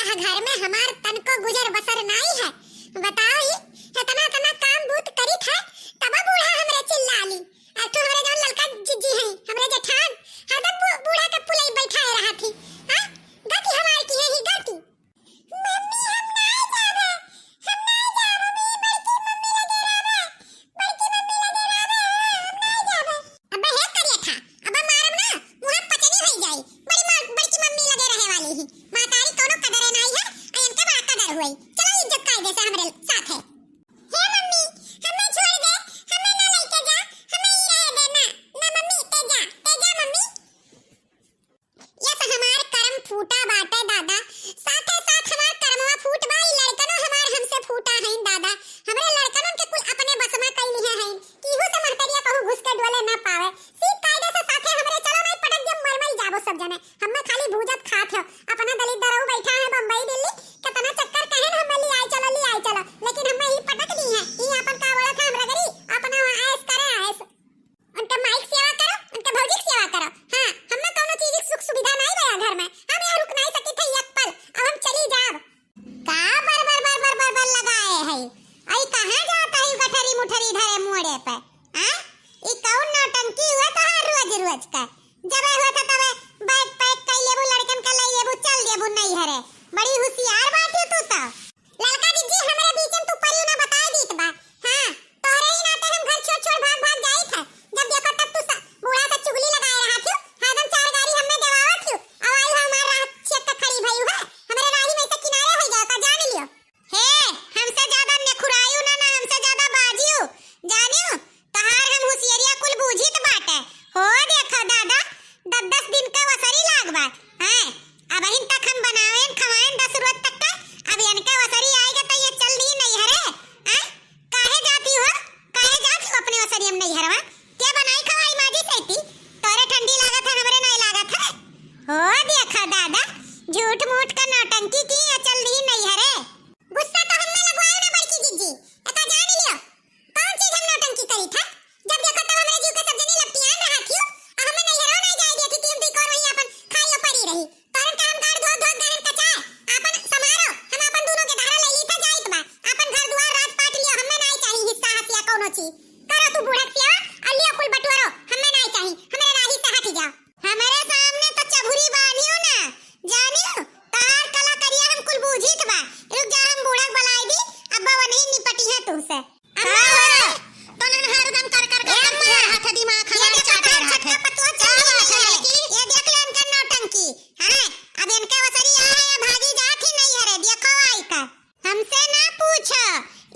आह घर में हमार तन को गुजर बसर नहीं है। बताओ ही इतना इतना काम बूत करी था तब बूढ़ा हमरे चिल्ला ली। तो हमरे जो ललका जिज्जी है हमरे जेठान हरदम बूढ़ा के पुलई बैठाए रहा थी। हां गति हमार की है ही गति। मम्मी हम नहीं जावे, हम नहीं जावे, बड़की मम्मी लगे रहवे, बड़की मम्मी लगे रहवे, हम नहीं जावे। अबे हे करिए था अब मारब ना मुंह पचनी हो जाई। बड़की मम्मी लगे रहे वाली ही मातारी कोनो कदर नहीं है। अयन के बड़ा कदर हुई। चलो इज्जत कायदे से हमरे साथ है। हे मम्मी हमें छोड़ दे, हमें ना लेके जा, हमें ही रह देना ना मम्मी। तेजा मम्मी ये तो हमार कर्म फूटा बाटे दादा। साथे साथ हमार कर्मवा फूट बाई लड़कनो हमार हमसे फूटा है दादा। हमरे लड़कनों के कुल अपने बस में कई लिए हैं कीहू से महतरिया कहू घुस के डोले ना पावे। सीध कायदे से साथे हमरे चलो नहीं पटक जब मर जाबो सब जने। हमें खाली भूजत खात है अपना दलित दरऊ बैठा है बम्बई दिल्ली कितना चक्कर कहे ना हमें ले आई चलो लेकिन हमें ही पटक ली है। ई अपन का बोला था हमरा गरी अपना ऐस करे ऐस उनके माइक सेवा करो, उनके भौजिक सेवा करो। हां हमें कोनो चीज की सुख सुविधा नहीं बया घर में। हम यहाँ रुक नहीं सकी थे एक पल। अब हम चली जाब का बर लगाए है। आई कहां जाता है गठरी मुठरी धरे मोड़े पे। हां ई कौन नौटंकी हुआ तो हर रोज का जब हुआ था तब बैग पैक कर लेबू लड़कन का ले लेबू चल देबू नहीं हरे। बड़ी होशियार बात है तू तो। ललका दीदी हमरे बीच में तू परियो ना बताए दीत बा। हां तोरे ही नाते हम घर छोड़ भाग जाई था। जब देखो तब तू बूढ़ा से चुगली लगाए रहा थी। हरदम चार गाड़ी हमें देवावत थी। अब आई हो हमार राह चेक खड़ी भई है। हमरे राही में से किनारे हो जाओ का जान लियो। हे हमसे ज्यादा नेखुरायू ना हमसे ज्यादा बाजियो जानियो तहार हम होशियारिया कुल बूझित बाटे। हो देखो दादा 10 दिन का वसरी लागबा। हैं अब हिन तक हम बनावेन खवाएन 10 रोज तक का। अब इनका वसरी आएगा तो ये चल दी नहीं हरे। हैं काहे जाती हो अपने वसरी हम नहीं हरवा क्या बनाई खवाई माजी सैती। तोरे ठंडी लागत है हमरे नहीं लागत है। हो देखा दादा झूठ मूठ का नौटंकी की या चल दी नहीं हरे। गुस्सा तो हमने लगवाया ना बड़की जीजी एता जान लियो कौन चीज हम नौटंकी करी था। जब देखो तब हमरे जीव के सब जनी लपटियान रहा थी। हमें नहीं हरो नहीं जाए दी थी तीन दी और वही अपन खाइयो पड़ी रही। तोरन का हम गाड़ धो गहन कचा अपन समारो हम अपन दोनों के धारा ले ली था जाइत बा। अपन घर द्वार राज पाट लियो हमें नहीं चाहिए हिस्सा हसिया कोनो चीज। करो तू बूढ़ा सेवा और लियो कुल बटुआरो हमें नहीं चाहिए। हमरे राही से हट जाओ। हमारे सामने तो चबुरी बानियो ना जानियो तार कला करिया हम कुल बूझित बा। रुक जा हम बूढ़ा बुलाई दी अब वो नहीं निपटी है तुमसे। अम्मा हो तो नन हरदम कर हाथ दिमाग हमारे चाटे रहा है। ये देख ले इनका नौटंकी। हां अब इनके वसरी आए या भागी जात ही नहीं हरे। देखो आई का हमसे ना पूछो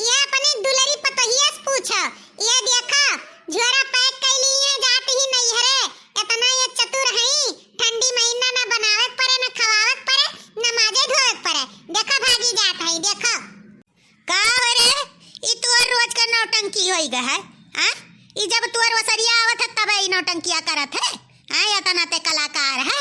ये अपने दुलरी पतोहिया से पूछो। ये देखो झोरा पैक कर ली है जात ही नहीं हरे। इतना ये चतुर है ठंडी महीना ना बनावे परे ना खवावे परे ना माजे धोवे परे। देखो भागी जात है देखो का रे ई तोर रोज का नौटंकी होई ग है। हां ई जब तोर वसरिया आवत है तब ई नौटंकिया करत है। हां या तना ते कलाकार है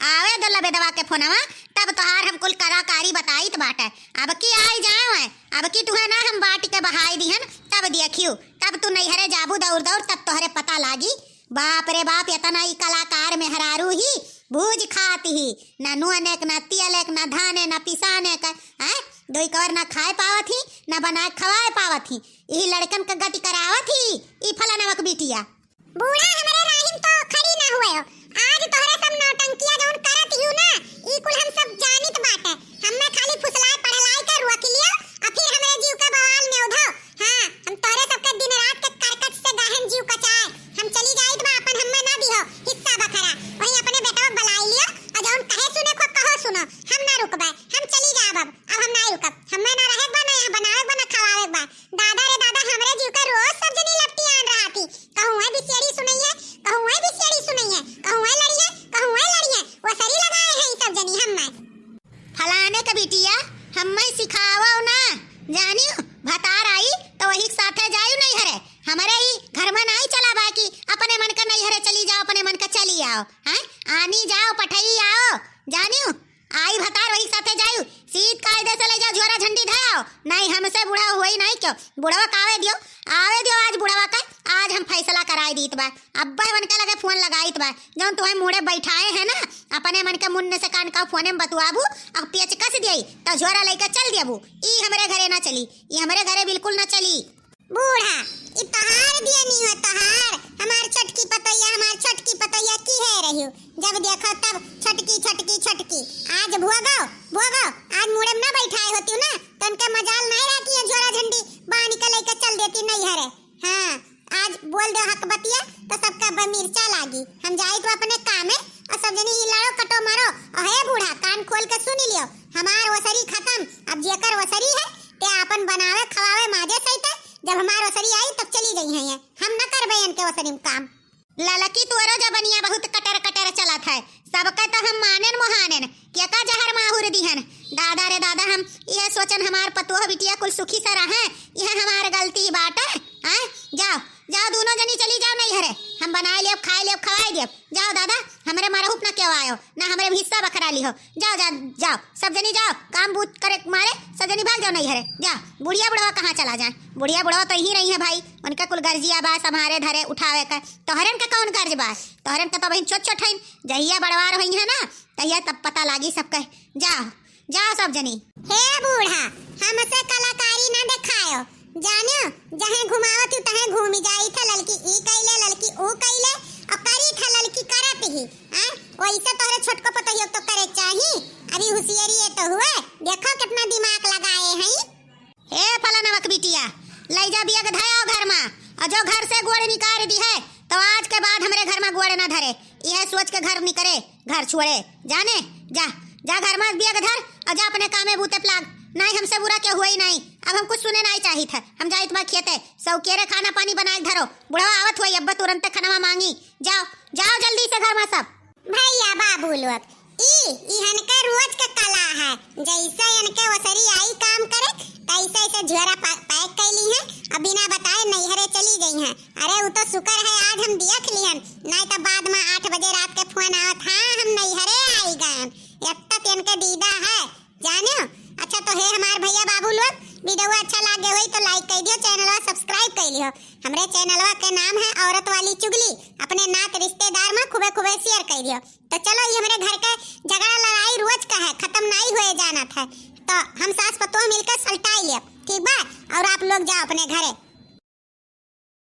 आवे दो लबे दवा के फोनवा तब तोहार हम कुल कलाकारी बताईत बाटे। अब की आई जाओ है अब की तुहे ना हम बाटी के बहाई दिहन तब देखियो तब तू नहीं हरे जाबू दौड़ तब तोहरे पता लागी। बाप रे बाप इतना ई कलाकार में हरारू ही भूज खाती ही ना नुअने ना तियले ना धाने ना पिसाने का। हैं दोई कवर ना खाए पावत ही ना बना खवाए पावत ही। ई लड़कन का गति करावत ही ई फलानवक बिटिया। बूढ़ा हमरे राहिम तो खड़ी ना हुए हो। आज तोहरे सब नौटंकिया जौन करत हियो ना ई कुल हम सब जानित बाटे। हमें खाली फुसलाए पढ़लाई के रुआ के लियो और फिर हमरे जीव का बवाल ने उधो। हां हम तोरे सब के दिन रात के करकट से गहन जीव कचाए हम चली जाइत बा। अपन हमें ना दियो हिस्सा बखरा वही अपने बेटा बलाई लियो और जौन कहे सुने को कहो सुनो। हम ना रुकबे हम चली जाब अब हम नहीं रुकब। हमें ना रहे बा ना बनावे बा ना खवावे बा। दादा रे दादा हमरे जीव का रोज सब जनी लपटियान रहा थी। कहूं है बिसेड़ी सुनइए कहूं है बिसेड़ी सुनइए कहूं है लड़िए वो सरी लगाए हैं सब जनी हमें फलाने का बिटिया हमें सिखावो ना जानियो भतार आई तो वही साथे जायू नहीं हरे। हमारे ही घर में नहीं चला बाकी अपने मन का नहीं हरे चली जाओ अपने मन का चली आओ। हैं आनी जाओ पठई आओ जानियो आई भतार वही साथे जायू सीध कायदे से ले जाओ झोरा झंडी धाओ। नहीं हमसे बुढ़ा हुई नहीं क्यों बुढ़वा कावे दियो आवे दियो आज बुढ़वा का आज हम फैसला कराई दीत बा। अब्बा मन के लगे फोन लगाईत बा जौन तुम्हें मुड़े बैठाए है ना अपने मन के मुन्ने से कान का फोने में बतुआबू अब पेच कस दियई जाओ झोरा लेकर चल दियाबू। ई हमरे घरे ना चली, ई हमरे घरे बिल्कुल ना चली। बूढ़ा ई तहार दिया नहीं हो तहार, हमार छोटकी पतैया की है रही हो, जब देखो तब छटकी छटकी छटकी। आज भुआ आज मुड़े में ना बैठाए होती हूँ ना, तो उनका मजाल नहीं रहती है, झोरा झंडी बांध के लेकर चल देती नहीं हरे। हाँ आज बोल दो हक बतिया तो सबका मिर्चा लागी। हम जाए तो अपने काम है और सब जनी हिलाओ कटो मारो। अहे बूढ़ा कान खोल के सुन लियो, हमार वसरी खत्म, अब जेकर वसरी है ते अपन बनावे खवावे माजे सहित। जब हमार वसरी आई तब चली गई है, हम न करबे इनके वसरी में काम। ललकी तोरो जबनिया बहुत कटर कटर चलत है, सबका तो हम मानेन मोहानेन क्या का जहर माहुर दिहन। दादा रे दादा हम यह सोचन हमार पतोह बिटिया कुल सुखी से रहे, यह हमार गलती बाटे। हैं जाओ जाओ दोनों जनी चली जाओ नहीं हरे, हम बनाए लेब खाए लेब खवाए देब। जाओ दादा हमरे मरहुप ना क्यों आयो, ना हमरे हिस्सा बखरा ली हो। जाओ जाओ जाओ सब जनी जाओ, काम बूत करे मारे सब जनी भाग जाओ नहीं हरे। जाओ बुढ़िया बुढ़वा कहाँ चला जाए, बुढ़िया बुढ़वा तो यही रही है भाई, उनका कुल गर्जिया बा हमारे धरे उठावे का। तोहरन का कौन गर्ज बा, तोहरन का तो बहन छोट छोट है, जहिया बड़वार हुई है ना तहिया तब पता लागी सबके। जाओ जाओ सब जनी। हे बूढ़ा हमसे कलाकारी ना दिखायो, जानो जहे घुमावत हूँ तहे घूमी जाई था। लड़की ई कैले लड़की ओ कैले और करी था लड़की करत ही। हां वैसे तोहरे छोटको पतोहियो तो करे चाही, अभी होशियारी है तो हुए, देखो कितना दिमाग लगाए हैं। हे फलानवक बिटिया ले जा बिया धाया घर में, और जो घर से गोड़े निकाल दी है तो आज के बाद हमरे घर में गोड़े ना धरे। यह सोच के घर निकरे घर छोड़े जाने। जा जा घर में बिया धर और जा अपने काम में बूते प्लाग। नहीं हमसे बुरा क्या हुआ ही नहीं, अब हम कुछ सुने नहीं चाहिए था। हम जाए तुम्हारे खेते सौकेरे खाना पानी बनाए धरो, बुढ़वा आवत हुई अब्बा तुरंत खाना मांगी। जाओ जाओ जल्दी से घर में सब। भैया बाबू लोग ई इनके रोज के कला है, जैसे इनके वसरी आई काम करे तैसे ऐसे झोरा पैक कैली है और बिना बताए नैहरे चली गई हैं। अरे वो तो शुक्र है आज हम देख लियन, नहीं तो बाद में 8 बजे रात के फोन आवत हाँ हम नैहरे आई गए। एक तक इनके दीदा है जानो। अच्छा तो है हमार भैया बाबू लोग, वीडियो अच्छा लगे हुई तो लाइक कर दियो, चैनलवा सब्सक्राइब कर लियो। हमरे चैनलवा के नाम है औरत वाली चुगली, अपने नात रिश्तेदार में खूबे खूबे शेयर कर दियो। तो चलो ये हमारे घर के झगड़ा लड़ाई रोज का है, खत्म नहीं हुए जाना था, तो हम सास पतोह मिलकर सलटाई लिया ठीक बा। और आप लोग जाओ अपने घरे।